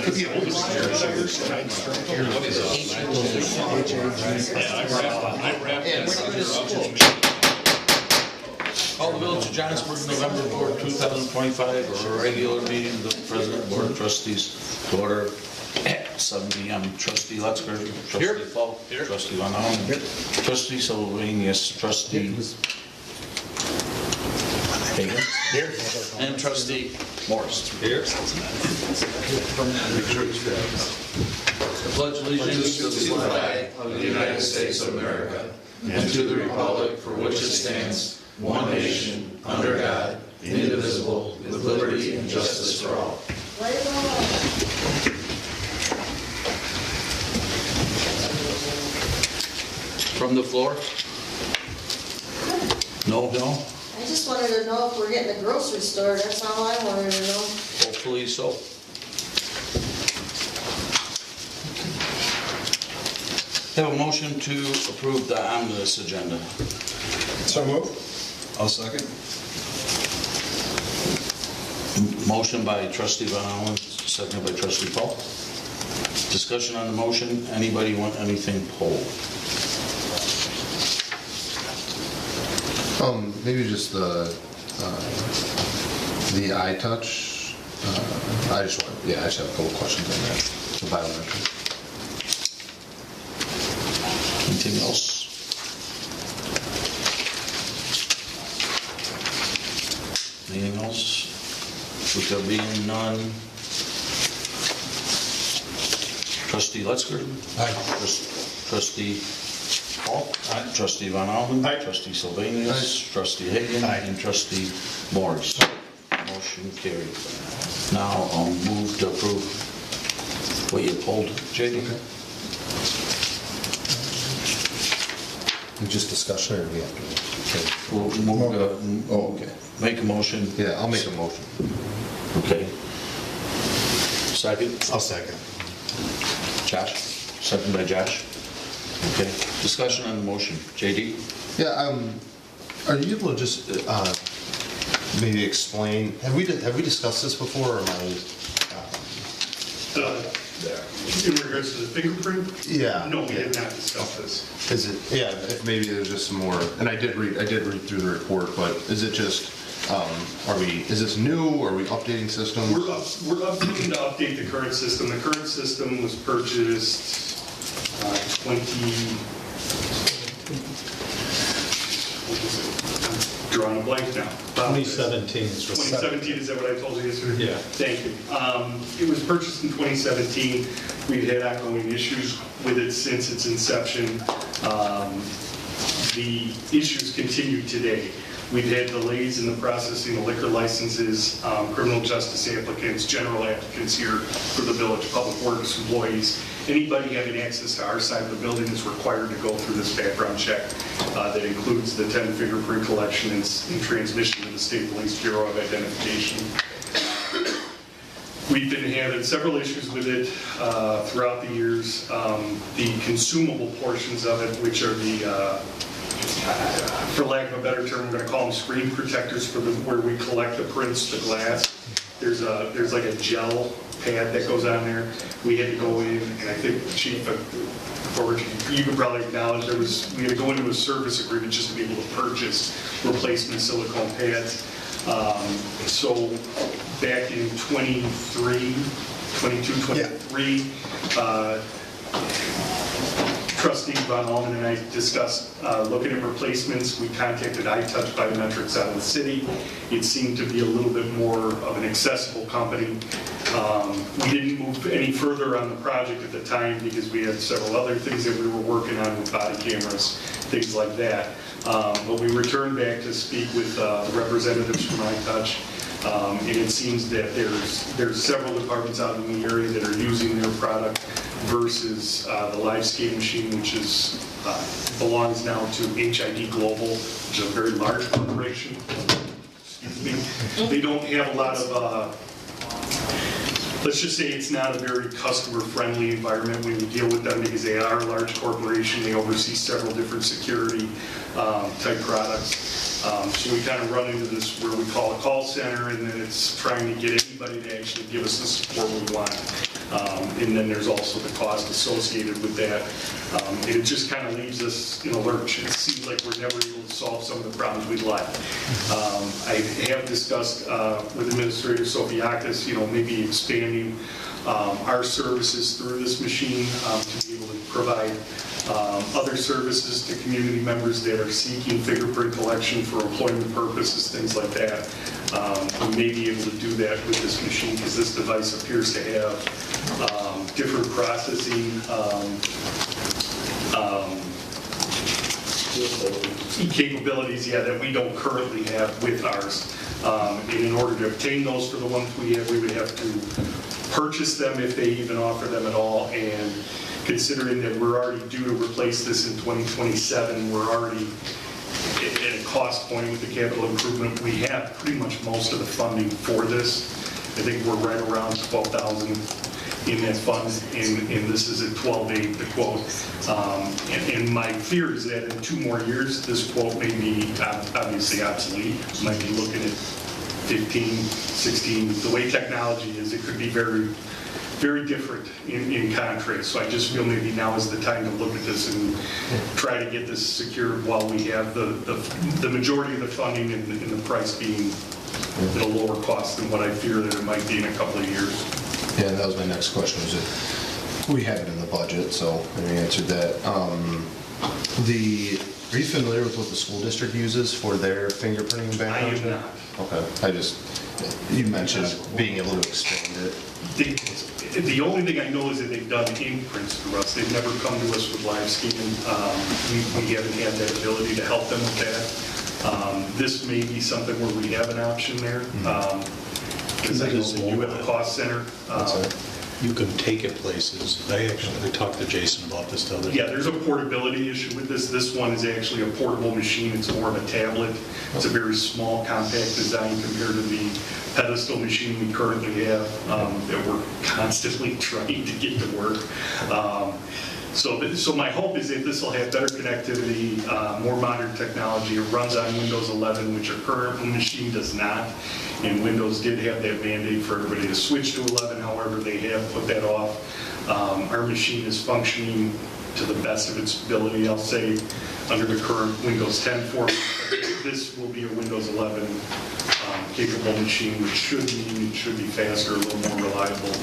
Could be older. Call the Village of Johnsburg, November 4th, 2025, a regular meeting of the President Board of Trustees to order at 7 p.m. Trustee Lutzker, Trustee Falk, Trustee Van Allen, Trustee Sylvanius, Trustee Hagan, and Trustee Morris. Here. Pledge allegiance to the flag of the United States of America and to the republic for which it stands, one nation, under God, indivisible, with liberty and justice for all. From the floor? No? I just wanted to know if we're getting a grocery store, that's all I wanted to know. Hopefully so. Have a motion to approve the omnibus agenda. So move. I'll second. Motion by Trustee Van Allen, seconded by Trustee Paul. Discussion on the motion. Anybody want anything polled? Maybe just the iTouch. I just have a couple questions on that. The biometric. Anything else? Anything else? With there being none. Trustee Lutzker? Aye. Trustee Paul? Aye. Trustee Van Allen? Aye. Trustee Sylvanius? Aye. Trustee Hagan? Aye. And Trustee Morris? Motion carried. Now I'll move to approve what you pulled, JD. Okay. Just discussion, or do we have to? Okay. We'll move, Okay. make a motion. Yeah, I'll make a motion. Okay. Second? I'll second. Josh? Second by Josh? Okay. Discussion on the motion. JD? Yeah, are you able to just maybe explain? Have we discussed this before, or am I? In regards to the fingerprint? Yeah. No, we have not discussed this. Is it? Yeah, if maybe there's just some more. And I did read through the report, but is it just? Is this new? Are we updating systems? We're looking to update the current system. The current system was purchased drawing a blank now. 2017 is what. 2017, is that what I told you yesterday? Yeah. Thank you. It was purchased in 2017. We've had ongoing issues with it since its inception. The issues continue today. We've had delays in the processing of liquor licenses, criminal justice applicants, general applicants here for the village, public works employees. Anybody having access to our side of the building is required to go through this background check that includes the 10 fingerprint collection and transmission to the State Police Bureau of Identification. We've been having several issues with it throughout the years. The consumable portions of it, which are the for lack of a better term, I'm going to call them screen protectors for where we collect the prints, the glass. There's like a gel pad that goes on there. We had to go in, and I think Chief, you can probably acknowledge we had to go into a service agreement just to be able to purchase replacement silicone pads. So back in 23, Trustee Von Allman and I discussed looking at replacements. We contacted iTouch Biometrics out of the city. It seemed to be a little bit more of an accessible company. We didn't move any further on the project at the time because we had several other things that we were working on with body cameras, things like that. But we returned back to speak with representatives from iTouch. And it seems that there's several departments out in the area that are using their product versus the live scan machine, which belongs now to HID Global, which is a very large corporation. Excuse me. They don't have a lot of, let's just say it's not a very customer-friendly environment when you deal with them because they are a large corporation. They oversee several different security type products. So we kind of run into this where we call a call center, and then it's trying to get anybody to actually give us the support we want. And then there's also the cost associated with that. And it just kind of leaves us in a lurch. It seems like we're never able to solve some of the problems we'd like. I have discussed with Administrator Sofiakis, maybe expanding our services through this machine to be able to provide other services to community members that are seeking fingerprint collection for employment purposes, things like that. We may be able to do that with this machine because this device appears to have different processing capabilities, that we don't currently have with ours. And in order to obtain those for the ones we have, we would have to purchase them if they even offer them at all. And considering that we're already due to replace this in 2027, we're already at a cost point with the capital improvement. We have pretty much most of the funding for this. I think we're right around 12,000 in that fund, and this is at 12.8, the quote. And my fear is that in 2 more years, this quote may be obviously obsolete. Might be looking at 15, 16. The way technology is, it could be very, very different in contrast. So I just feel maybe now is the time to look at this and try to get this secured while we have the majority of the funding and the price being at a lower cost than what I fear that it might be in a couple of years. Yeah, that was my next question, was it, we have it in the budget, so you answered that. Are you familiar with what the school district uses for their fingerprinting and background check? I am not. Okay, you mentioned being able to expand it. The only thing I know is that they've done ink prints for us. They've never come to us with live scanning. We haven't had that ability to help them with that. This may be something where we have an option there. Because I know that you have a cost center. You can take it places. I talked to Jason about this the other day. Yeah, there's a portability issue with this. This one is actually a portable machine. It's more of a tablet. It's a very small, compact design compared to the pedestal machine we currently have that we're constantly trying to get to work. So my hope is that this will have better connectivity, more modern technology. It runs on Windows 11, which our current machine does not. And Windows did have that mandate for everybody to switch to 11. However, they have put that off. Our machine is functioning to the best of its ability, I'll say, under the current Windows 10 format. This will be a Windows 11 capable machine, which should mean it should be faster, a little more reliable,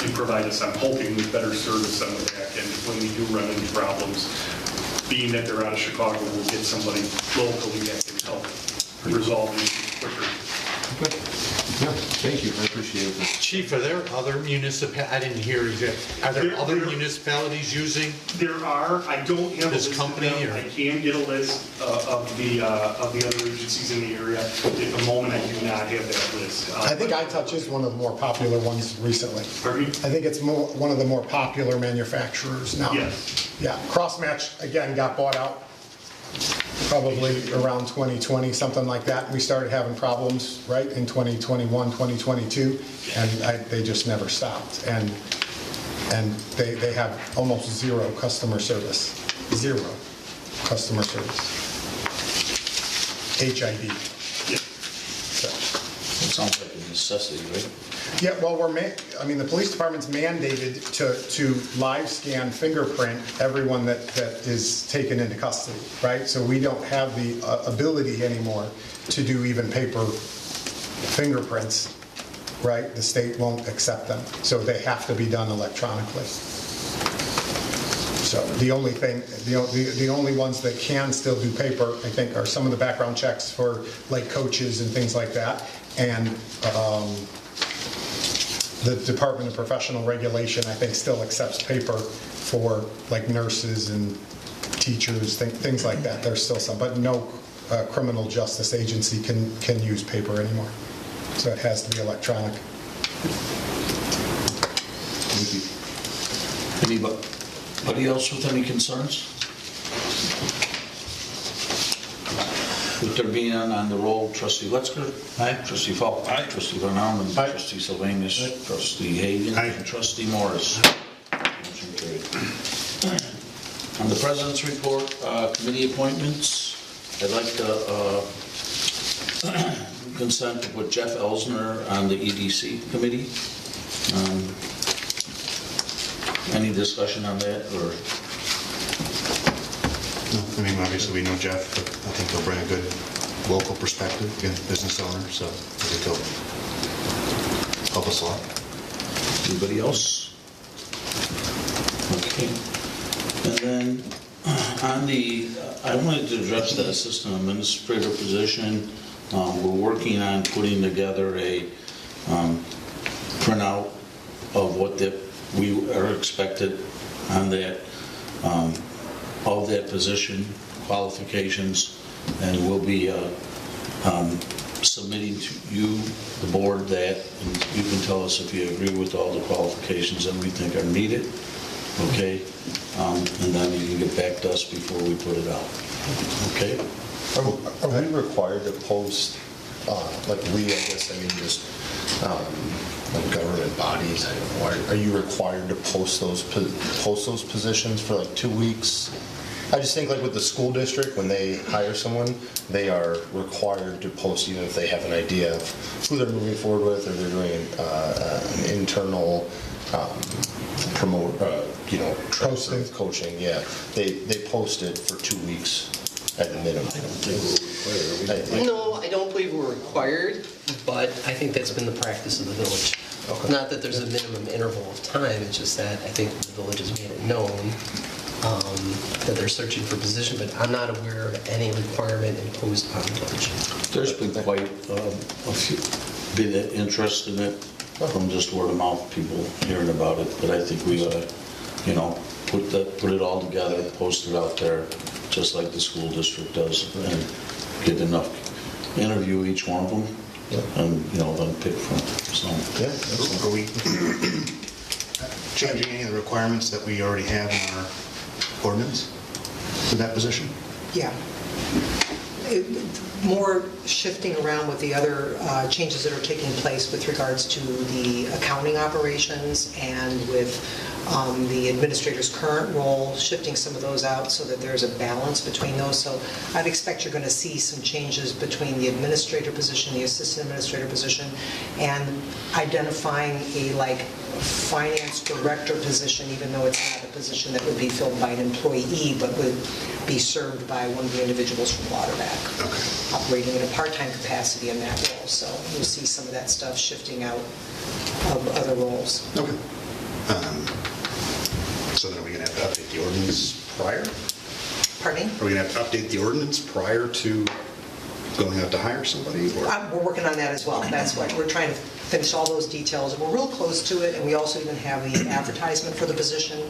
and provide us, I'm hoping, with better service on the back end. When we do run into problems, being that they're out of Chicago, we'll get somebody locally that can help resolve the issues quicker. Okay. Yeah, thank you, I appreciate it. Chief, are there other I didn't hear you. Are there other municipalities using? There are. I don't have This a list company, of them. or- I can get a list of the other agencies in the area. At the moment, I do not have that list. I think iTouch is one of the more popular ones recently. Pardon me? I think it's one of the more popular manufacturers now. Yes. Yeah, Crossmatch, again, got bought out probably around 2020, something like that. We started having problems, right, in 2021, 2022, and they just never stopped. And they have almost zero customer service. Zero customer service. HID. Yeah. So. It sounds like a necessity, right? Yeah, well, the police department's mandated to live scan fingerprint everyone that is taken into custody, right? So we don't have the ability anymore to do even paper fingerprints, right? The state won't accept them, so they have to be done electronically. So the only ones that can still do paper, I think, are some of the background checks for like coaches and things like that, and the Department of Professional Regulation, I think, still accepts paper for like nurses and teachers, things like that. There's still some, but no criminal justice agency can use paper anymore. So it has to be electronic. Thank you. Anybody else with any concerns? With there being on the roll, Trustee Letzker. Aye. Trustee Falk. Aye. Trustee Van Allen. Aye. Trustee Sylvanus. Aye. Trustee Hagan. Aye. And Trustee Morris. Motion carried. On the President's report, committee appointments, I'd like to consent to put Jeff Elsner on the EDC committee. Any discussion on that, or? No, I mean, obviously, we know Jeff, but I think he'll bring a good local perspective, again, business owner, so I think he'll help us a lot. Anybody else? Okay. And then on the, I wanted to address the assistant administrator position. We're working on putting together a printout of what we are expected on that, of that position, qualifications, and we'll be submitting to you, the board, that, and you can tell us if you agree with all the qualifications that we think are needed, okay? And then you can get back to us before we put it out, okay? Are we required to post, like we, I guess, I mean, just like government bodies, I don't know, are you required to post those positions for like 2 weeks? I just think like with the school district, when they hire someone, they are required to post, even if they have an idea of who they're moving forward with, or they're doing an internal Posting. coaching, yeah. They post it for 2 weeks at the minimum. No, I don't believe we're required, but I think that's been the practice of the village. Okay. Not that there's a minimum interval of time, it's just that I think the village has made it known that they're searching for position, but I'm not aware of any requirement imposed on the village. There's been quite a few, been interest in it from just word of mouth, people hearing about it, but I think we ought to, put it all together, post it out there, just like the school district does, and get enough, interview each one of them, and, then pick from, so. Yeah. Are we changing any of the requirements that we already have in our ordinance for that position? Yeah. More shifting around with the other changes that are taking place with regards to the accounting operations and with the administrator's current role, shifting some of those out so that there's a balance between those. So I'd expect you're going to see some changes between the administrator position, the assistant administrator position, and identifying a finance director position, even though it's not a position that would be filled by an employee, but would be served by one of the individuals from Waterback, operating in a part-time capacity in that role. So you'll see some of that stuff shifting out of other roles. Okay. So then are we going to have to update the ordinance prior? Pardon me? Are we going to have to update the ordinance prior to going out to hire somebody? Or? We're working on that as well. That's what we're trying to finish all those details. We're real close to it, and we also even have the advertisement for the position,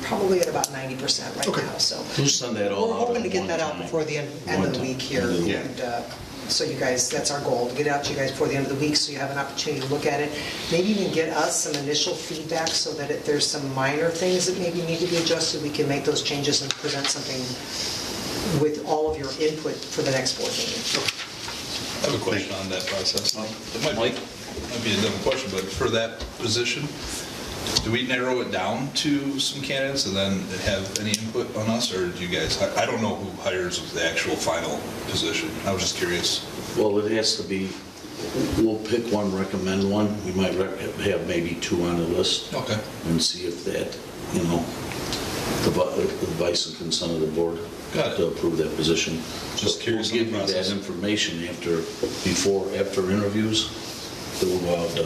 probably at about 90% right now. So We'll send that all we're out hoping to at get one that out time. before the end of the week here. Yeah. And so you guys, that's our goal, to get it out to you guys before the end of the week so you have an opportunity to look at it. Maybe even get us some initial feedback so that if there's some minor things that maybe need to be adjusted, we can make those changes and present something with all of your input for the next board meeting. I have a question on that process. It might be a dumb question, but for that position, do we narrow it down to some candidates and then have any input on us, or do you guys, I don't know who hires the actual final position. I was just curious. Well, it has to be, we'll pick one, recommend one. We might have maybe 2 on the list. Okay. And see if that, the advice and consent of the board. Got it. To approve that position. Just curious We'll on give the you that process. information after interviews. That will go out to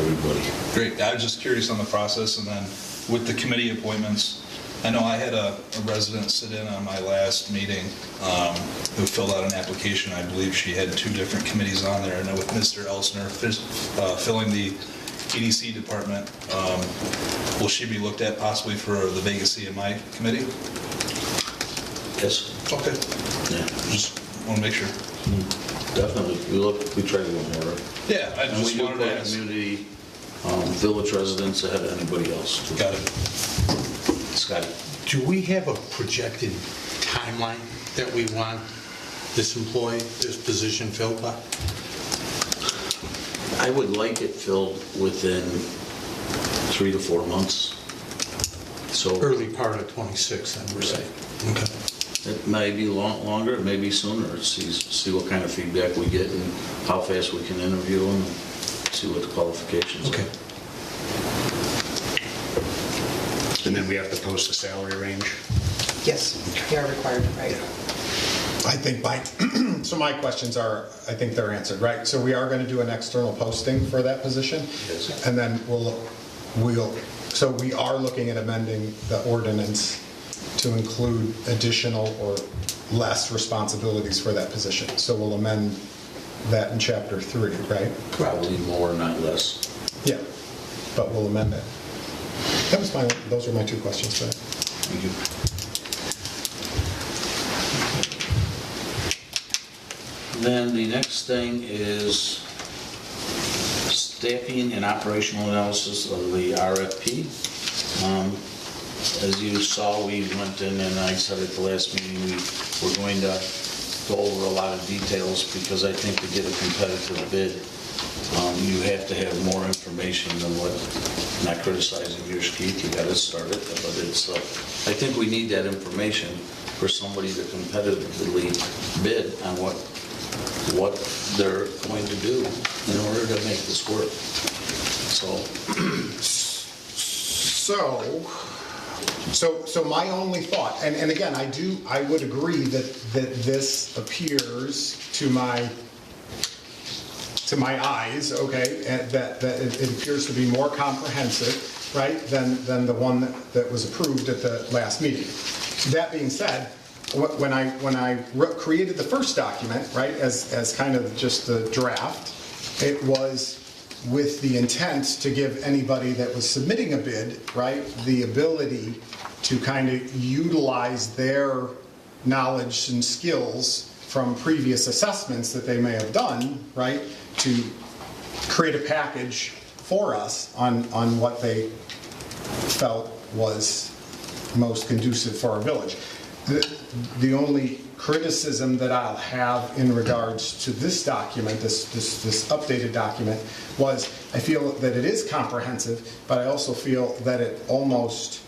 everybody. Great. I was just curious on the process, and then with the committee appointments, I know I had a resident sit in on my last meeting who filled out an application. I believe she had 2 different committees on there, and then with Mr. Elsner filling the EDC department, will she be looked at possibly for the vacancy in my committee? Yes. Okay. Yeah. Just want to make sure. Definitely. We try to go more. Yeah, I And we just do wanted to put ask. community, village residents ahead of anybody else. Got it. Scotty? Do we have a projected timeline that we want this position filled by? I would like it filled within 3 to 4 months. So Early part of 26, then we're saying. Okay. it may be longer, it may be sooner. See what kind of feedback we get and how fast we can interview them, and see what the qualifications are. Okay. then we have to post a salary range? Yes, you are required, right? I think so my questions are, I think they're answered, right? So we are going to do an external posting for that position? Yes. And then so we are looking at amending the ordinance to include additional or less responsibilities for that position. So we'll amend that in Chapter 3, right? Probably more, not less. Yeah, but we'll amend it. Those were my two questions for that. Thank you. Then the next thing is staffing and operational analysis of the RFP. As you saw, we went in and I said at the last meeting, we're going to go over a lot of details because I think to get a competitive bid, you have to have more information than what, not criticizing your Keith, you got to start it, but it's, I think we need that information for somebody to competitively bid on what they're going to do in order to make this work. So my only thought, and again, I would agree that this appears to my eyes, okay, and that it appears to be more comprehensive, right, than the one that was approved at the last meeting. That being said, when I created the first document, right, as kind of just the draft, it was with the intent to give anybody that was submitting a bid, right, the ability to kind of utilize their knowledge and skills from previous assessments that they may have done, right, to create a package for us on what they felt was most conducive for our village. The only criticism that I'll have in regards to this document, this updated document, was I feel that it is comprehensive, but I also feel that it almost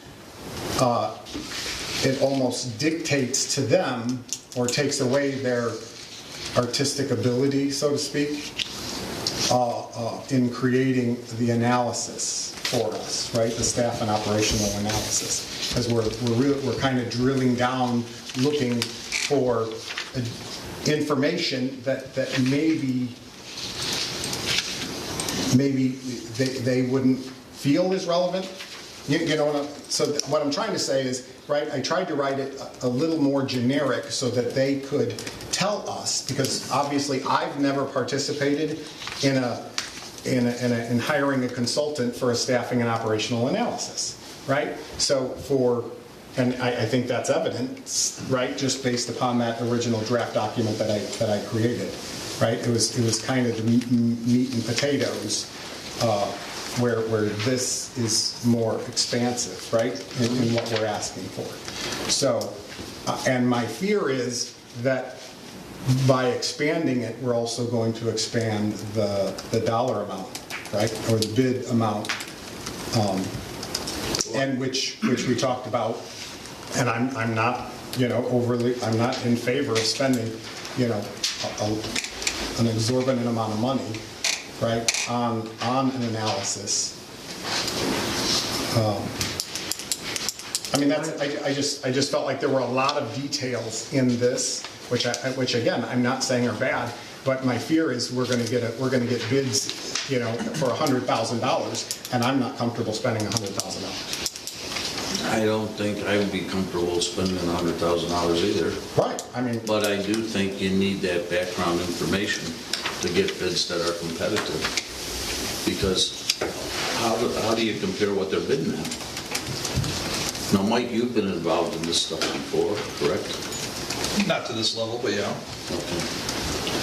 dictates to them or takes away their artistic ability, so to speak, in creating the analysis for us, right? The staff and operational analysis. Because we're kind of drilling down, looking for information that maybe they wouldn't feel is relevant. You know so what I'm trying to say is, right, I tried to write it a little more generic so that they could tell us, because obviously I've never participated in hiring a consultant for a staffing and operational analysis, right? So and I think that's evident, right, just based upon that original draft document that I created, right? It was kind of the meat and potatoes, where this is more expansive, right, in what we're asking for. So, and my fear is that by expanding it, we're also going to expand the dollar amount, right, or the bid amount, and which we talked about. And I'm not, I'm not in favor of spending, an exorbitant amount of money, right, on an analysis. I mean, I just felt like there were a lot of details in this, which again, I'm not saying are bad, but my fear is we're going to get bids, for $100,000, and I'm not comfortable spending $100,000. I don't think I would be comfortable spending $100,000 either. Right, I mean. But I do think you need that background information to get bids that are competitive. Because how do you compare what they're bidding at? Now, Mike, you've been involved in this stuff before, correct? Not to this level, but yeah. Okay.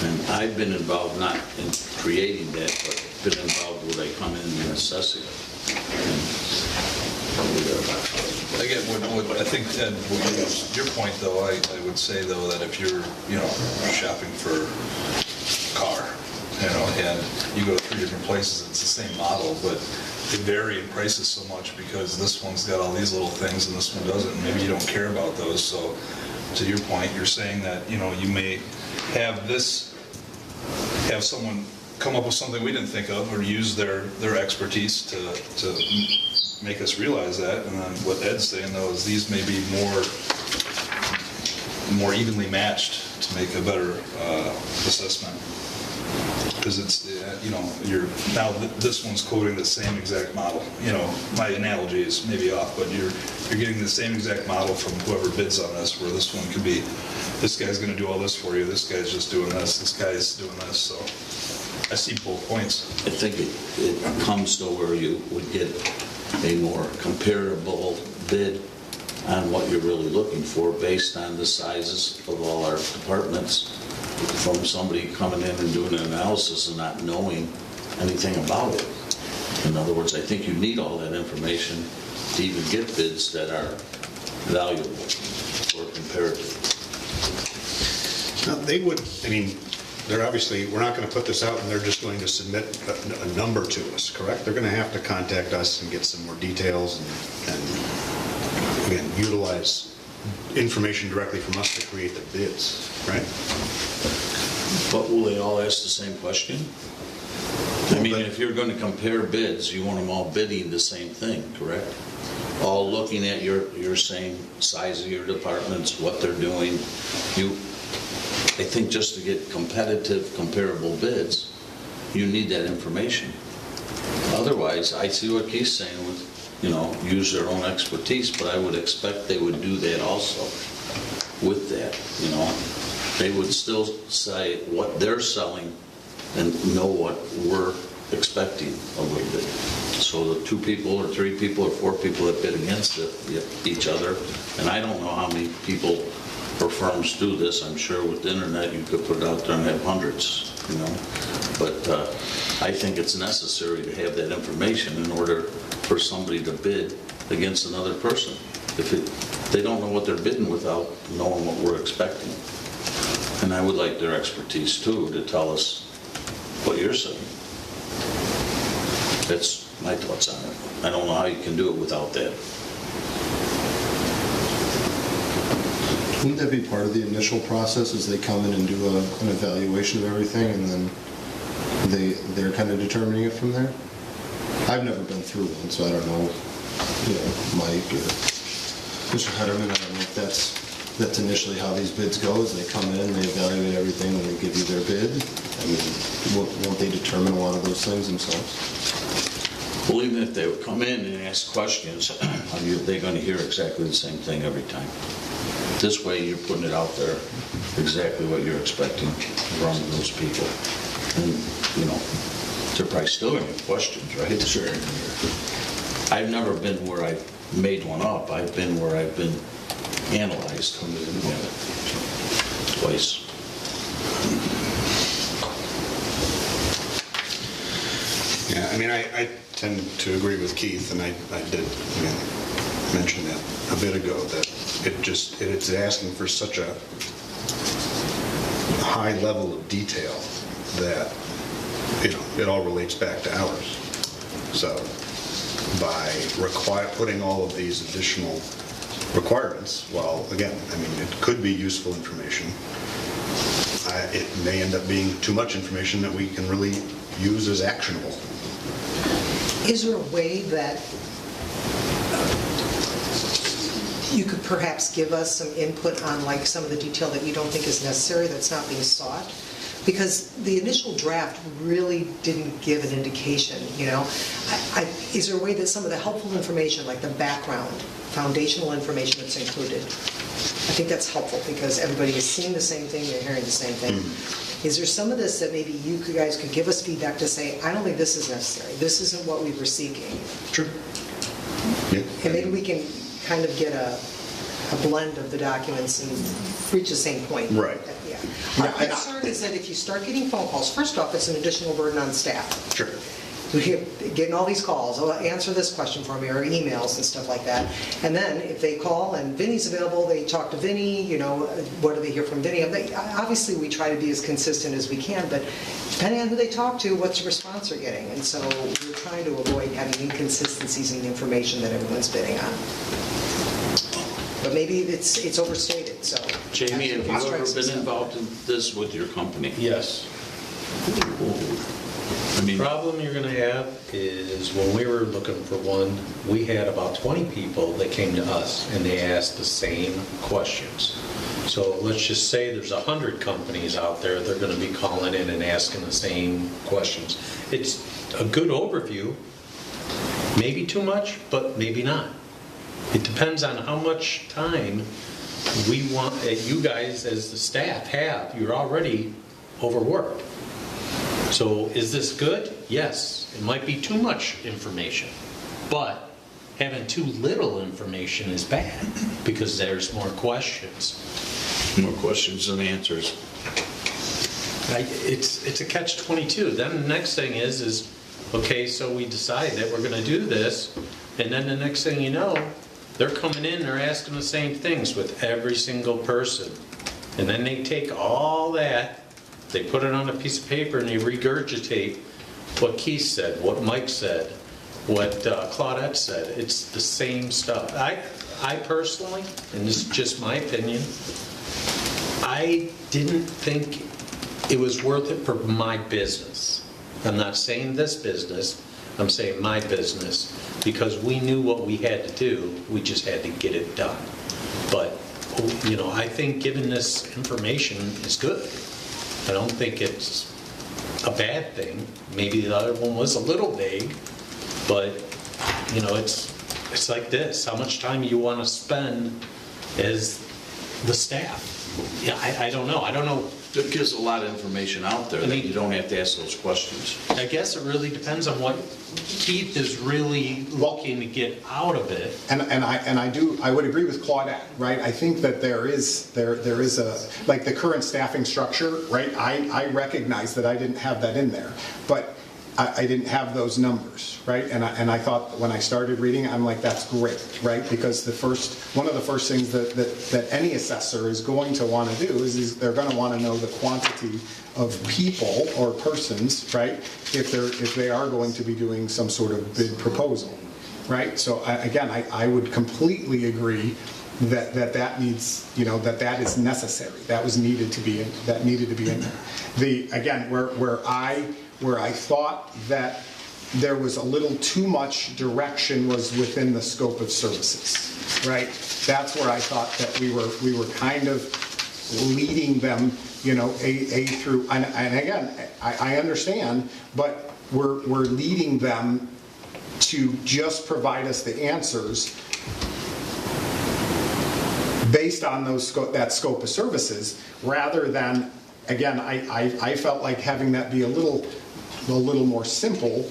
And I've been involved, not in creating that, but been involved where they come in and assess it. Again, I think, Ed, your point though, I would say though that if you're, shopping for a car, and you go to 3 different places, it's the same model, but they vary in prices so much because this one's got all these little things and this one doesn't, and maybe you don't care about those. So to your point, you're saying that, you may have someone come up with something we didn't think of or use their expertise to make us realize that. And then what Ed's saying though is these may be more evenly matched to make a better assessment. Because it's, this one's quoting the same exact model. My analogy is maybe off, but you're getting the same exact model from whoever bids on this, where this one could be, this guy's gonna do all this for you, this guy's just doing this guy's doing this, so I see both points. I think it comes to where you would get a more comparable bid on what you're really looking for based on the sizes of all our departments, from somebody coming in and doing an analysis and not knowing anything about it. In other words, I think you need all that information to even get bids that are valuable or comparative. Now, they would, they're obviously, we're not going to put this out and they're just going to submit a number to us, correct? They're going to have to contact us and get some more details and again, utilize information directly from us to create the bids, right? But will they all ask the same question? If you're going to compare bids, you want them all bidding the same thing, correct? All looking at your same size of your departments, what they're doing. I think just to get competitive, comparable bids, you need that information. Otherwise, I see what Keith's saying with, use their own expertise, but I would expect they would do that also with that, They would still say what they're selling and know what we're expecting a little bit. So the 2 people or 3 people or 4 people that bid against each other, and I don't know how many people or firms do this. I'm sure with the internet you could put it out there and have hundreds, But I think it's necessary to have that information in order for somebody to bid against another person. If they don't know what they're bidding without knowing what we're expecting. And I would like their expertise too to tell us what you're saying. That's my thoughts on it. I don't know how you can do it without that. Wouldn't that be part of the initial process, as they come in and do an evaluation of everything, and then they're kind of determining it from there? I've never been through one, so I don't know, Mike or Mr. Hederman, I don't know if that's initially how these bids go, is they come in, they evaluate everything, and they give you their bid. Won't they determine a lot of those things themselves? Well, even if they would come in and ask questions, they're going to hear exactly the same thing every time. This way, you're putting it out there, exactly what you're expecting from those people. And, they're probably still going to have questions, right? Sure. I've never been where I made one up. I've been where I've been analyzed twice. Yeah, I tend to agree with Keith, and I did mention that a bit ago, that it's asking for such a high level of detail that it all relates back to ours. So by putting all of these additional requirements, well, again, it could be useful information. It may end up being too much information that we can really use as actionable. Is there a way that you could perhaps give us some input on some of the detail that you don't think is necessary, that's not being sought? Because the initial draft really didn't give an indication, Is there a way that some of the helpful information, like the background, foundational information that's included, I think that's helpful because everybody is seeing the same thing, they're hearing the same thing. Mm-hmm. Is there some of this that maybe you guys could give us feedback to say, I don't think this is necessary, this isn't what we were seeking? Sure. Yeah. And maybe we can kind of get a blend of the documents and reach the same point. Right. Yeah. Our concern is that if you start getting phone calls, first off, it's an additional burden on staff. Sure. We're getting all these calls, answer this question for me, or emails and stuff like that. And then if they call and Vinny's available, they talk to Vinny, what do they hear from Vinny? Obviously, we try to be as consistent as we can, but depending on who they talk to, what's the response they're getting? And so we're trying to avoid having inconsistencies in the information that everyone's bidding on. But maybe it's overstated, so. Jamie, have you ever been involved in this with your company? Yes. mean, Problem you're gonna have is when we were looking for one, we had about 20 people that came to us and they asked the same questions. So let's just say there's 100 companies out there, they're gonna be calling in and asking the same questions. It's a good overview, maybe too much, but maybe not. It depends on how much time we want, you guys as the staff have. You're already overworked. So is this good? Yes. It might be too much information, but having too little information is bad because there's more questions. more questions than answers. It's a catch-22. Then the next thing is, okay, so we decide that we're gonna do this, and then the next thing you know, they're coming in, they're asking the same things with every single person. And then they take all that, they put it on a piece of paper and they regurgitate what Keith said, what Mike said, what Claudette said. It's the same stuff. I personally, and this is just my opinion, I didn't think it was worth it for my business. I'm not saying this business, I'm saying my business, because we knew what we had to do, we just had to get it done. But, you know, I think giving this information is good. I don't think it's a bad thing. Maybe the other one was a little vague, but, you know, it's like this. How much time you want to spend as the staff? Yeah, I don't know. I don't know. It gives a lot of information out there that you don't have to ask those questions. I guess it really depends on what Keith is really looking to get out of it. And I would agree with Claudette, right? I think that there is a, like the current staffing structure, right? I recognize that I didn't have that in there, but I didn't have those numbers, right? And I thought when I started reading, I'm like, that's great, right? Because one of the first things that any assessor is going to want to do is they're going to want to know the quantity of people or persons, right? If they are going to be doing some sort of bid proposal, right? So I would completely agree that needs, you know, that is necessary. That was needed to be in there. Where I thought that there was a little too much direction was within the scope of services, right? That's where I thought that we were kind of leading them, you know, A through, and again, I understand, but we're leading them to just provide us the answers based on that scope of services, rather than, again, I felt like having that be a little more simple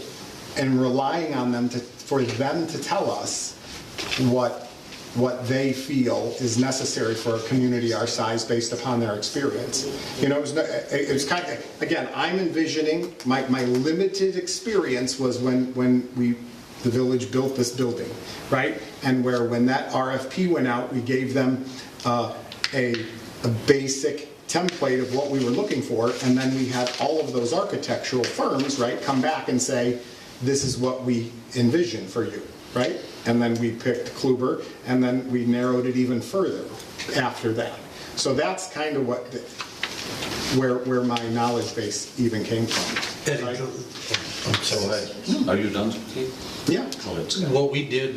and relying on them for them to tell us what they feel is necessary for a community our size based upon their experience. You know, it was kind of, again, I'm envisioning, my limited experience was when the village built this building, right? And when that RFP went out, we gave them a basic template of what we were looking for, and then we had all of those architectural firms, right, come back and say, this is what we envision for you, right? And then we picked Kluber, and then we narrowed it even further after that. So that's kind of where my knowledge base even came from. Right? Are you done? Yeah. What we did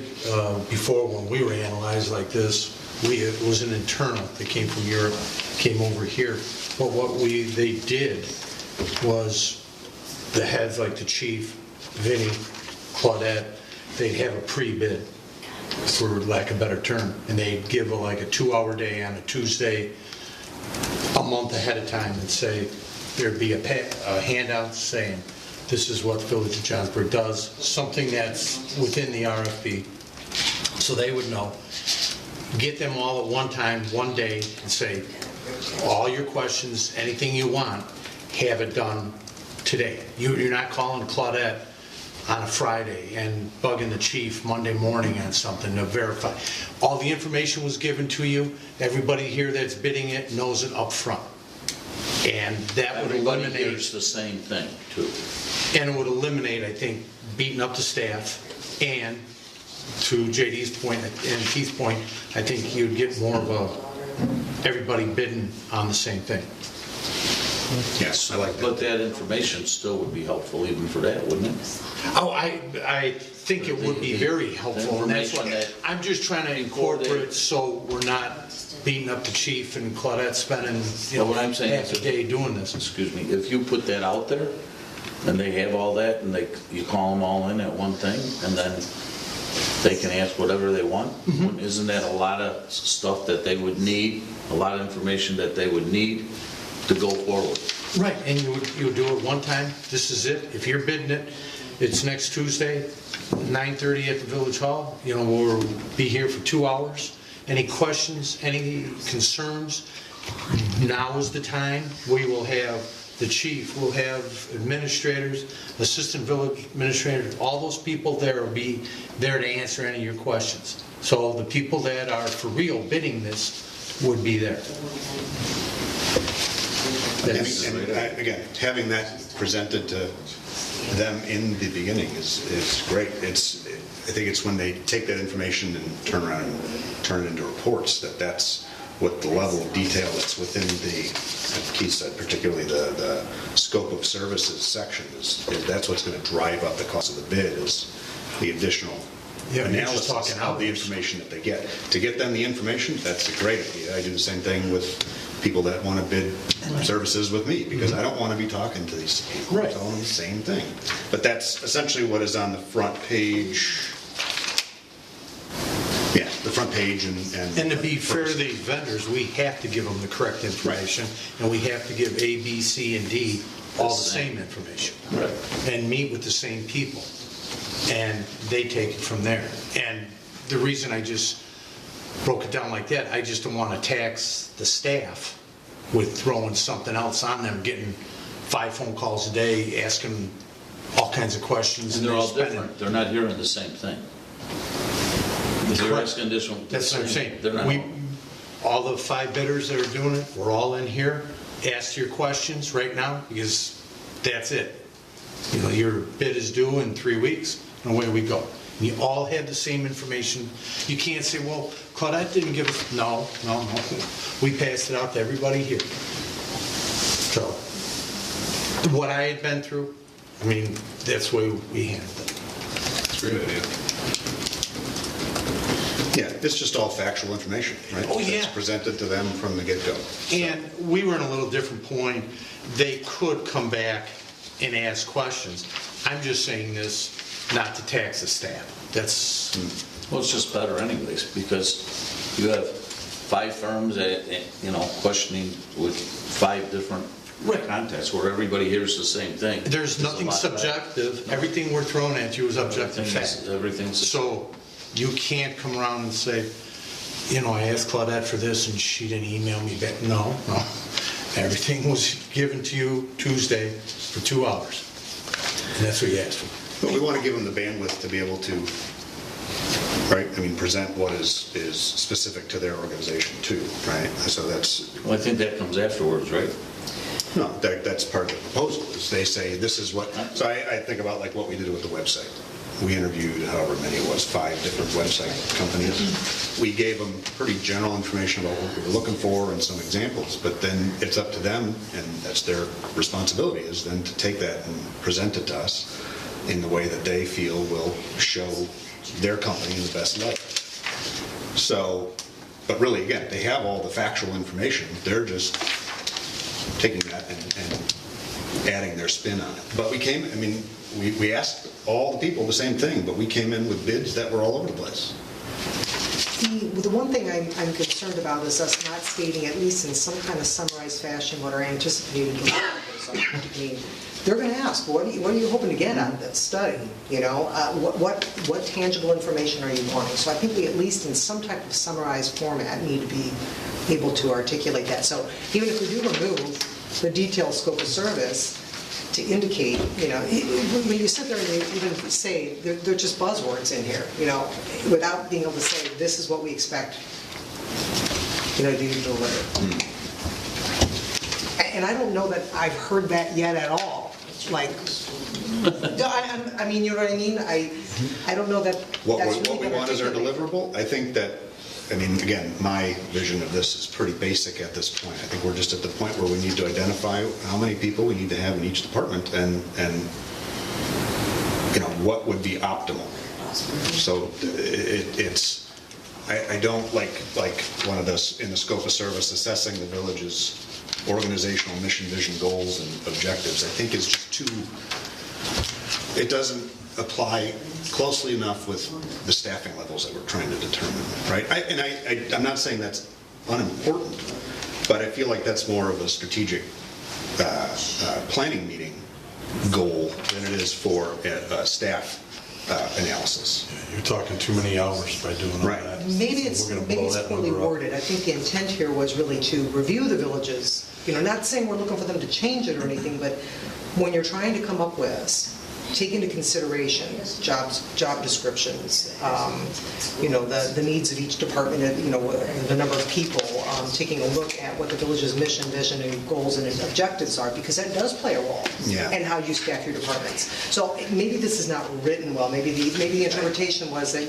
before, when we were analyzed like this, it was an internal that came from Europe, came over here. But what they did was the heads, like the chief, Vinny, Claudette, they'd have a pre-bid, for lack of a better term, and they'd give like a 2-hour day on a Tuesday, a month ahead of time, and say there'd be a handout saying, this is what Village of Johnsburg does, something that's within the RFP, so they would know. Get them all at one time, one day, and say, all your questions, anything you want, have it done today. You're not calling Claudette on a Friday and bugging the chief Monday morning on something to verify. All the information was given to you. Everybody here that's bidding it knows it up front. And that would eliminate... Everybody hears the same thing, too. And it would eliminate, I think, beating up the staff, and to JD's point and Keith's point, I think you'd get more of everybody bidding on the same thing. Yes, I like that. But that information still would be helpful even for that, wouldn't it? Oh, I think it would be very helpful, and that's what, Information that- I'm just trying to incorporate so we're not beating up the chief and Claudette spending, Well, what I'm saying half a is- day doing this. Excuse me, if you put that out there, and they have all that, and you call them all in at one thing, and then they can ask whatever they want, isn't that a lot of stuff that they would need, a lot of information that they would need to go forward? Right, and you would do it one time, this is it, if you're bidding it, it's next Tuesday, 9:30 at the Village Hall, we'll be here for 2 hours. Any questions, any concerns, now is the time. We will have the chief, we'll have administrators, assistant village administrators, all those people there will be there to answer any of your questions. So the people that are for real bidding this would be there. And again, having that presented to them in the beginning is great. I think it's when they take that information and turn around and turn it into reports that's what the level of detail that's within the, as Keith said, particularly the scope of services section is that's what's going to drive up the cost of the bid is the additional analysis of the information that they get. To get them the information, that's a great idea. I do the same thing with people that want to bid services with me because I don't want to be talking to these people. I'm telling them the same thing. But that's essentially what is on the front page. Yeah, the front page And to be fair to the vendors, we have to give them the correct information, and we have to give A, B, C, and D all the same information. Right. And meet with the same people, and they take it from there. And the reason I just broke it down like that, I just don't want to tax the staff with throwing something else on them, getting 5 phone calls a day, asking all kinds of questions. And they're all spending- different, they're not hearing the same thing. They're asking this one. That's what I'm saying. They're not. All the 5 bidders that are doing it, we're all in here. Ask your questions right now because that's it. Your bid is due in 3 weeks, and away we go. You all had the same information. You can't say, well, Claudette didn't give us, no. We passed it out to everybody here. So, what I had been through, that's the way we handled it. That's a great idea. Yeah, it's just all factual information, right? Oh, yeah. It's presented to them from the get-go. And we were in a little different point. They could come back and ask questions. I'm just saying this not to tax the staff. That's... Well, it's just better anyways, because you have 5 firms that, questioning with 5 different contexts where everybody hears the same thing. There's nothing subjective. Everything we're throwing at you is objective fact. Everything's... So you can't come around and say, I asked Claudette for this and she didn't email me back. No. Everything was given to you Tuesday for 2 hours. And that's what you asked for. But we want to give them the bandwidth to be able to, present what is specific to their organization too, right? So that's... Well, I think that comes afterwards, right? No, that's part of the proposal, is they say this is what... So I think about like what we did with the website. We interviewed however many it was, 5 different website companies. We gave them pretty general information about what we were looking for and some examples, but then it's up to them, and that's their responsibility, is then to take that and present it to us in the way that they feel will show their company in the best light. So, but really, again, they have all the factual information. They're just taking that and adding their spin on it. But we asked all the people the same thing, but we came in with bids that were all over the place. The one thing I'm concerned about is us not stating, at least in some kind of summarized fashion, what our anticipated deliverables are. They're going to ask, what are you hoping to get out of that study? What tangible information are you wanting? So I think we, at least in some type of summarized format, need to be able to articulate that. So even if we do remove the detailed scope of service, to indicate, when you sit there and you even say, they're just buzzwords in here, without being able to say, this is what we expect, to deliver. And I don't know that I've heard that yet at all. Like, you know what I mean? I don't know that What that's we really want is our articulate. deliverable. I think that I mean, again, my vision of this is pretty basic at this point. I think we're just at the point where we need to identify how many people we need to have in each department and what would be optimal. So I don't like one of those in the scope of service assessing the village's organizational mission, vision, goals, and objectives. I think is just too, it doesn't apply closely enough with the staffing levels that we're trying to determine, right? I'm not saying that's unimportant, but I feel like that's more of a strategic planning meeting goal than it is for a staff analysis. Yeah, you're talking too many hours by doing all Right. that. Maybe it's We're gonna blow that poorly number up. worded. I think the intent here was really to review the villages, not saying we're looking for them to change it or anything, but when you're trying to come up with, take into consideration job descriptions, the needs of each department, the number of people, taking a look at what the village's mission, vision, and goals and objectives are, because that does play a role in how you staff your departments. So maybe this is not written well. Maybe the interpretation was that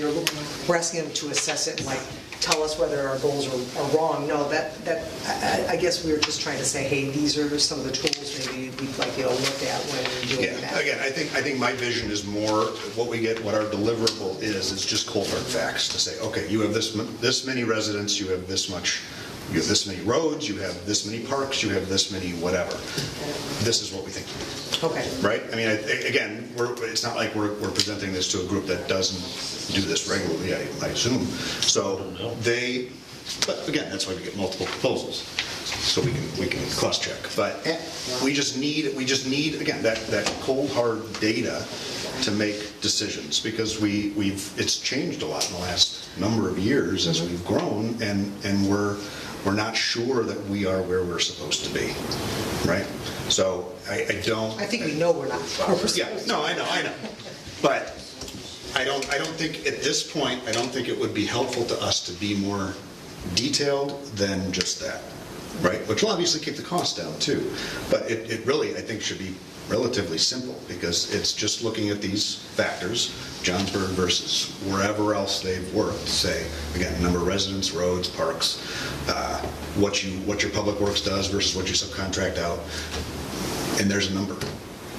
we're asking them to assess it and tell us whether our goals are wrong. No, I guess we were just trying to say, hey, these are some of the tools maybe we'd like you to look at when doing that. Again, I think my vision is more what our deliverable is just cold hard facts to say, okay, you have this many residents, you have this many roads, you have this many parks, you have this many whatever. This is what we think. Okay. Right? I mean, again, it's not like we're presenting this to a group that doesn't do this regularly, I assume. So but again, that's why we get multiple proposals, so we can cross check. But we just need again that cold hard data to make decisions, because it's changed a lot in the last number of years as we've grown, and we're not sure that we are where we're supposed to be, right? So I think we know we're not. Yeah, no, I know. But I don't think at this point, I don't think it would be helpful to us to be more detailed than just that, right? Which will obviously keep the cost down too. But it really, I think, should be relatively simple, because it's just looking at these factors, Johnsburg versus wherever else they've worked. Say, again, number of residents, roads, parks, what your public works does versus what you subcontract out. And there's a number.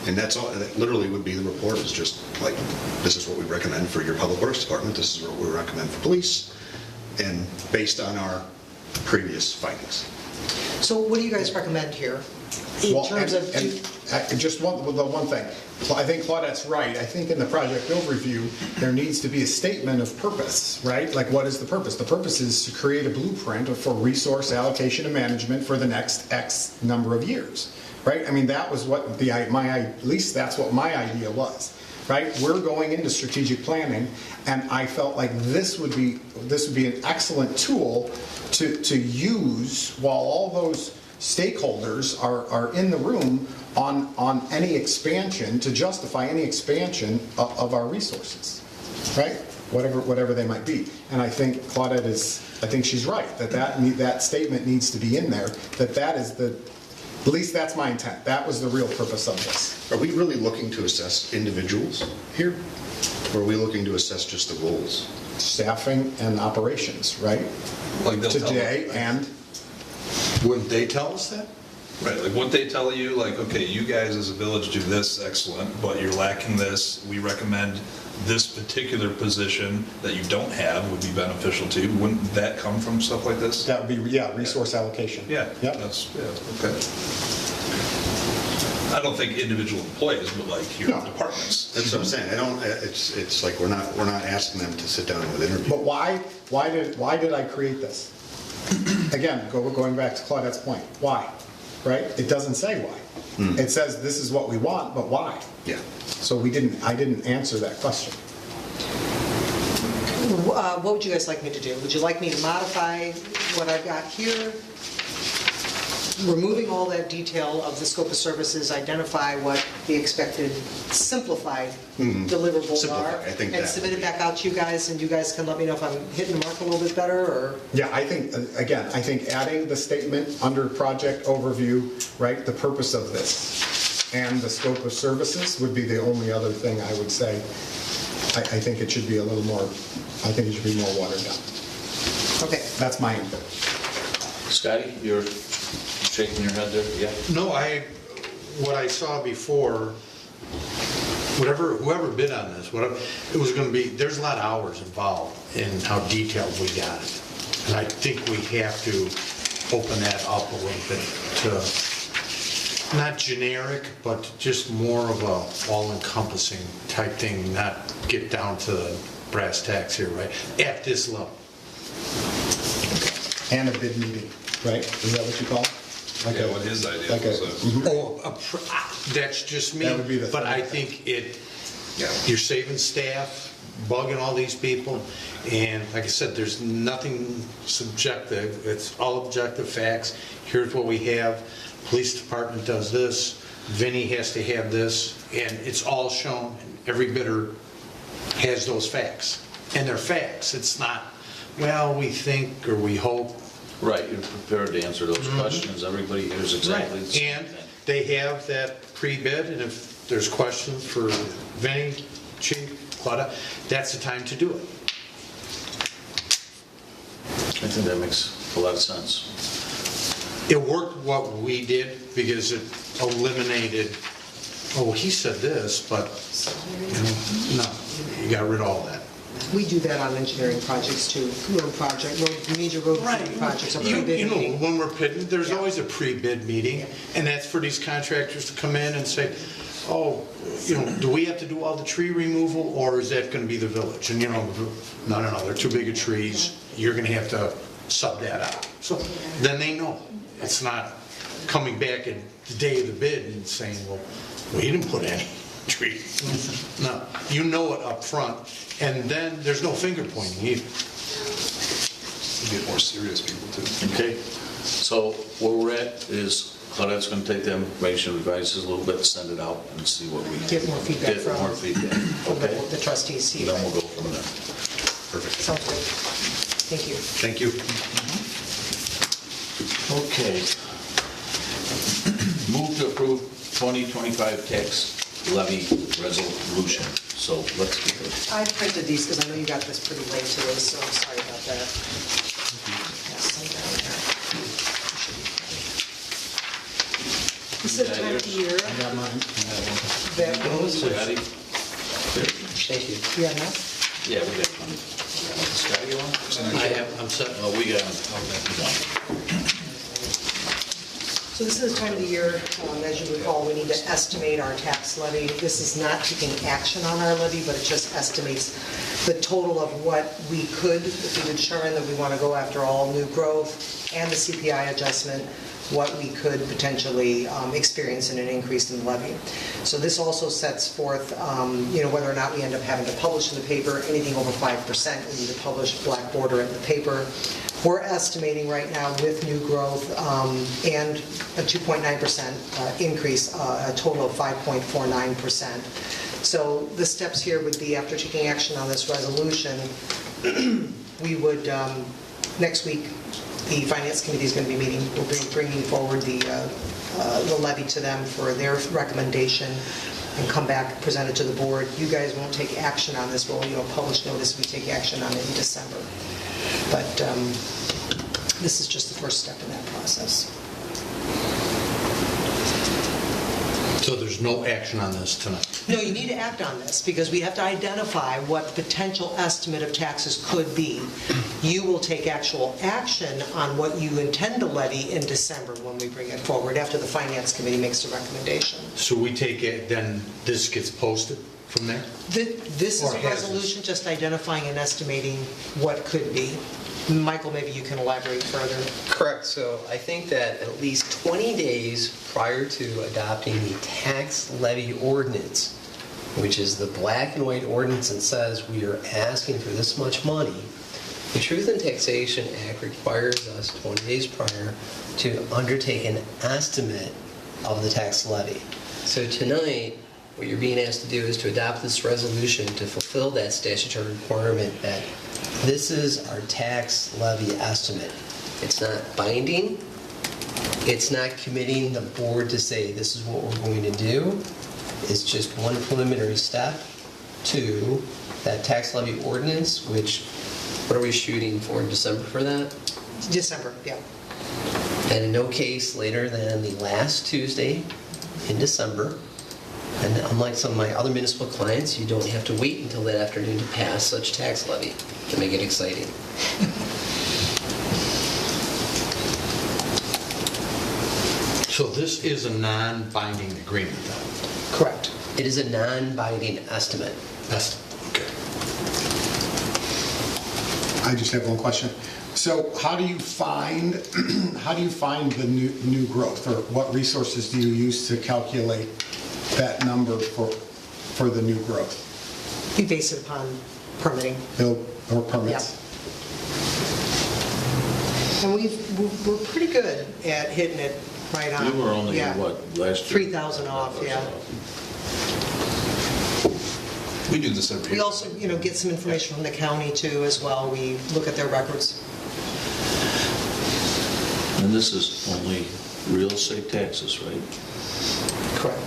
And that's all, that literally would be the report, is just like, this is what we recommend for your public works department, this is what we recommend for police, and based on our previous findings. So what do you guys recommend here? In terms of... Just one thing. I think Claudette's right. I think in the project overview, there needs to be a statement of purpose, right? Like, what is the purpose? The purpose is to create a blueprint for resource allocation and management for the next X number of years, right? I mean, that was what at least that's what my idea was, right? We're going into strategic planning, and I felt like this would be an excellent tool to use while all those stakeholders are in the room on any expansion, to justify any expansion of our resources, right? Whatever they might be. And I think Claudette I think she's right, that statement needs to be in there, that is at least that's my intent. That was the real purpose of this. Are we really looking to assess individuals here? Or are we looking to assess just the goals? Staffing and operations, right? Like they'll today and... Wouldn't they tell us that? Right, like what they tell you, like, okay, you guys as a village do this, excellent, but you're lacking this, we recommend this particular position that you don't have would be beneficial to you. Wouldn't that come from stuff like this? That would be, resource allocation. Yeah, Yep. Okay. I don't think individual employees, but like your departments. That's what I'm saying. It's like we're not asking them to sit down with interview. But why did I create this? Again, going back to Claudette's point, why? Right? It doesn't say why. It says this is what we want, but why? Yeah. So I didn't answer that question. What would you guys like me to do? Would you like me to modify what I've got here? Removing all that detail of the scope of services, identify what the expected simplified deliverables are, I think and submit it back out to you guys, and you guys can let me know if I'm hitting the mark a little bit better, or... Yeah, I think adding the statement under project overview, right, the purpose of this, and the scope of services would be the only other thing I would say. I think it should be more watered down. Okay. That's mine. Scotty, you're shaking your head there, yeah? No, what I saw before, whoever bid on this, whatever, it was gonna be, there's a lot of hours involved in how detailed we got it. And I think we have to open that up a little bit to, not generic, but just more of a all-encompassing type thing, not get down to the brass tacks here, right? At this level. And a bid meeting, right? Is that what you call it? Like Yeah, a- what his idea like a- was. Oh, that's just me, That would be the but I thing. think you're saving staff, bugging all these people, and like I said, there's nothing subjective, it's all objective facts. Here's what we have, police department does this, Vinnie has to have this, and it's all shown, every bidder has those facts, and they're facts, it's not, well, we think or we hope. Right, you're prepared to answer those questions, everybody hears exactly the same And thing. they have that pre-bid, and if there's questions for Vinnie, Chief, Claudia, that's the time to do it. I think that makes a lot of sense. It worked what we did because it eliminated, oh, he said this, but, no, you got rid of all that. We do that on engineering projects too, major road projects, a You pre-bid know, meeting. when we're bidding, there's always a pre-bid meeting, and that's for these contractors to come in and say, oh, do we have to do all the tree removal, or is that gonna be the village? And no, they're too big of trees, you're gonna have to sub that out. So then they know, it's not coming back at the day of the bid and saying, well, we didn't put any trees. No, you know it up front, and then there's no finger pointing either. You get more serious people too. Okay, so where we're at is Claudette's going to take the information, revise this a little bit, send it out, and see what we Get more feedback get from more feedback. Okay, the trustees, see. then we'll go from there. Perfect. Sounds good. Thank you. Thank you. Okay. Move to approve 2025 tax levy resolution. So let's get it. I printed these because I know you got this pretty late today, so I'm sorry about that. Pass them down there. This is the time of year I got mine. that goes, Scotty? Thank you. you have enough? Yeah, we got one. Scotty, you want? I'm set. Oh, we got one. So this is the time of the year, as you recall, we need to estimate our tax levy. This is not taking action on our levy, but it just estimates the total of what we could, if we determine that we want to go after all new growth and the CPI adjustment, what we could potentially experience in an increase in the levy. So this also sets forth, whether or not we end up having to publish in the paper, anything over 5%, we need to publish black border in the paper. We're estimating right now with new growth and a 2.9% increase, a total of 5.49%. So the steps here would be, after taking action on this resolution, we would, next week, the Finance Committee is going to be meeting. We'll be bringing forward the levy to them for their recommendation and come back, present it to the board. You guys won't take action on this. We'll publish notice, we take action on it in December. But this is just the first step in that process. So there's no action on this tonight? No, you need to act on this because we have to identify what the potential estimate of taxes could be. You will take actual action on what you intend to levy in December when we bring it forward, after the Finance Committee makes the recommendation. So we take it, then this gets posted from there? This is Or a has resolution just identifying and estimating what could be. Michael, maybe you can elaborate further. Correct. So I think that at least 20 days prior to adopting the tax levy ordinance, which is the black and white ordinance that says we are asking for this much money, the Truth in Taxation Act requires us 20 days prior to undertake an estimate of the tax levy. So tonight, what you're being asked to do is to adopt this resolution to fulfill that statutory requirement that this is our tax levy estimate. It's not binding. It's not committing the board to say this is what we're going to do. It's just one preliminary step to that tax levy ordinance, which What are we shooting for in December for that? December, yeah. And in no case later than the last Tuesday in December. And unlike some of my other municipal clients, you don't have to wait until that afternoon to pass such tax levy to make it exciting. So this is a non-binding agreement then? Correct. It is a non-binding estimate. That's, okay. I just have one question. So how do you find, the new growth, or what resources do you use to calculate that number for the new growth? We base it upon permitting. Build or permits? And we're pretty good at hitting it right on. We were only, Yeah. what, last year? 3,000 off, yeah. We do this every year. We also, get some information from the county too as well. We look at their records. And this is only real estate taxes, right? Correct.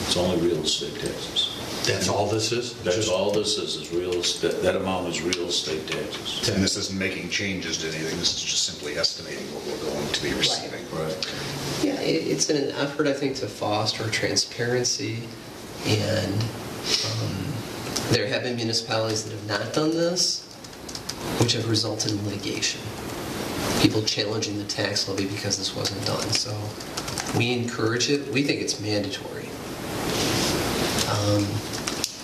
It's only real estate taxes. That's all this is? That's all this is real estate, that amount is real estate taxes. And this isn't making changes to anything, this is just simply estimating what we're going to be receiving. Right. Yeah, it's in an effort, I think, to foster transparency, and there have been municipalities that have not done this, which have resulted in litigation. People challenging the tax levy because this wasn't done. So we encourage it. We think it's mandatory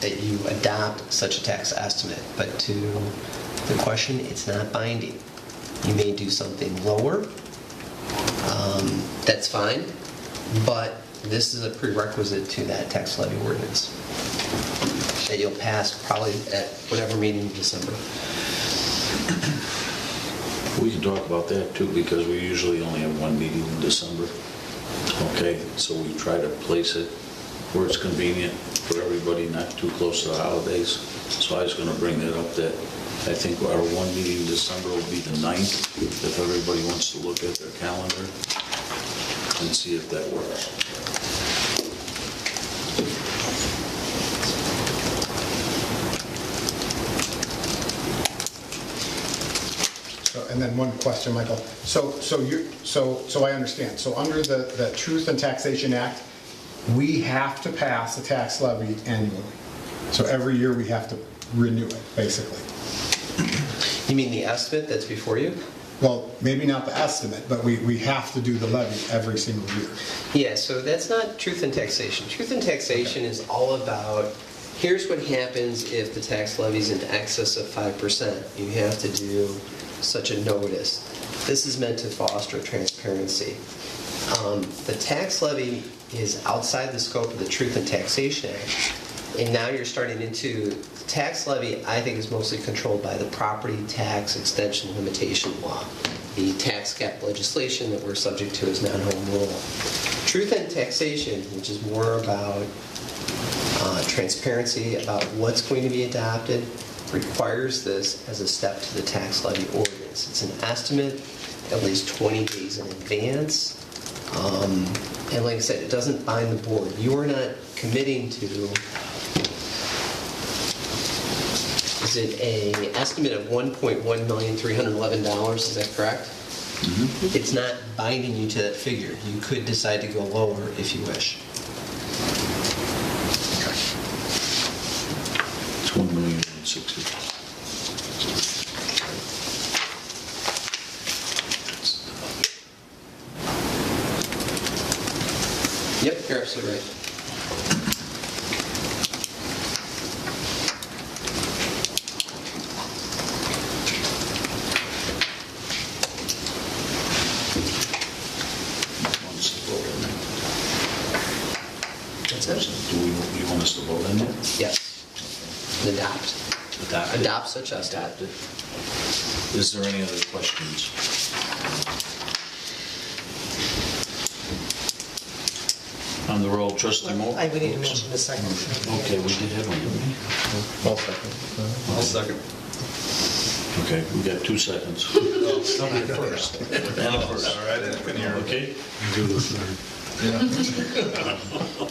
that you adopt such a tax estimate. But to the question, it's not binding. You may do something lower. That's fine. But this is a prerequisite to that tax levy ordinance that you'll pass probably at whatever meeting in December. We can talk about that too, because we usually only have one meeting in December. Okay, so we try to place it where it's convenient for everybody, not too close to the holidays. So I was gonna bring that up, that I think our one meeting in December will be the 9th, if everybody wants to look at their calendar and see if that works. And then one question, Michael. So I understand. So under the Truth in Taxation Act, we have to pass a tax levy annually. So every year we have to renew it, basically. You mean the estimate that's before you? Well, maybe not the estimate, but we have to do the levy every single year. Yeah, so that's not truth in taxation. Truth in taxation is all about, here's what happens if the tax levy is in excess of 5%. You have to do such a notice. This is meant to foster transparency. The tax levy is outside the scope of the Truth in Taxation Act. And now you're starting into, the tax levy, I think, is mostly controlled by the property tax extension limitation law. The tax cap legislation that we're subject to is non-home rule. Truth in taxation, which is more about transparency about what's going to be adopted, requires this as a step to the tax levy ordinance. It's an estimate at least 20 days in advance. And like I said, it doesn't bind the board. You are not committing to, is it an estimate of $1,1,311? Is that correct? Mm-hmm. It's not binding you to that figure. You could decide to go lower if you wish. It's $1,060,000. Yep, you're absolutely right. That's it? Do you want us to vote on that? Yes. Adopt. Adopt such estimate. Adopted. Is there any other questions? On the roll, trustee Moore? We need to mention the second. Okay, we did have one, didn't we? I'll second. Okay, we got 2 seconds. Somebody first. And a first. All right, Okay?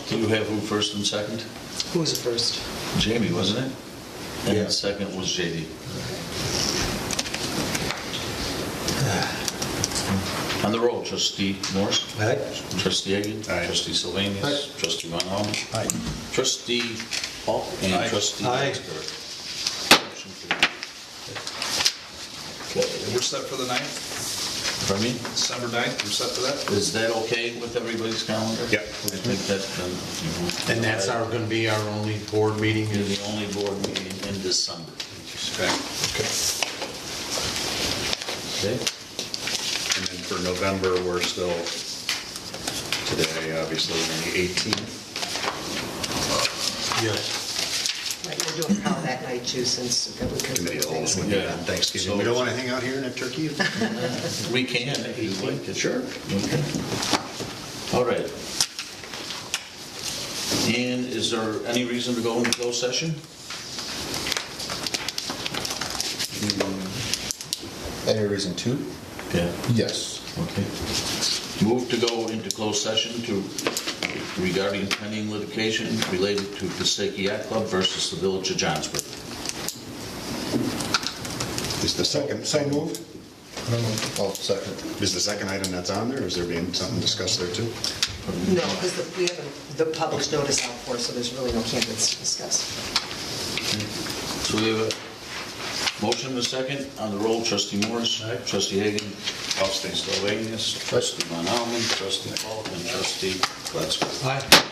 Do you have who first and second? Who was the first? Jamie, wasn't it? And the second was JD. On the roll, trustee Morris. Aye. Trustee Egan. Aye. Trustee Sylvanus. Aye. Trustee Von Allen. Aye. Trustee Paul. And Aye. trustee Aye. Metzger. Motion carried. We're set for the 9th, Pardon me? December 9th, we're set for that? Is that okay with everybody's calendar? Yep. I think that, And that's going to be our only board meeting? You're the only board meeting in December. Okay. Okay? And then for November, we're still, today, obviously, on the 18th. Yes. Right, we're doing power that night too, since we could Committee of the whole, things. we did on Thanksgiving. We don't want to hang out here and have turkey? We can if you like it. Sure. Okay. All right. And is there any reason to go into closed session? Any reason to? Yeah. Yes. Okay. Move to go into closed session regarding pending litigation related to Passaic Yacht Club versus the Village of Johnsburg. Is the second? So moved? I'll second. Is the second item that's on there, or is there being something discussed there too? No, because we haven't, the published notice out for, so there's really no candidates to discuss. So we have a motion and a second on the roll. Trustee Morris. Trustee Hagan. Trustee Sylvanus. Trustee Von Allen. Trustee Paul. And Trustee Metzger. Aye.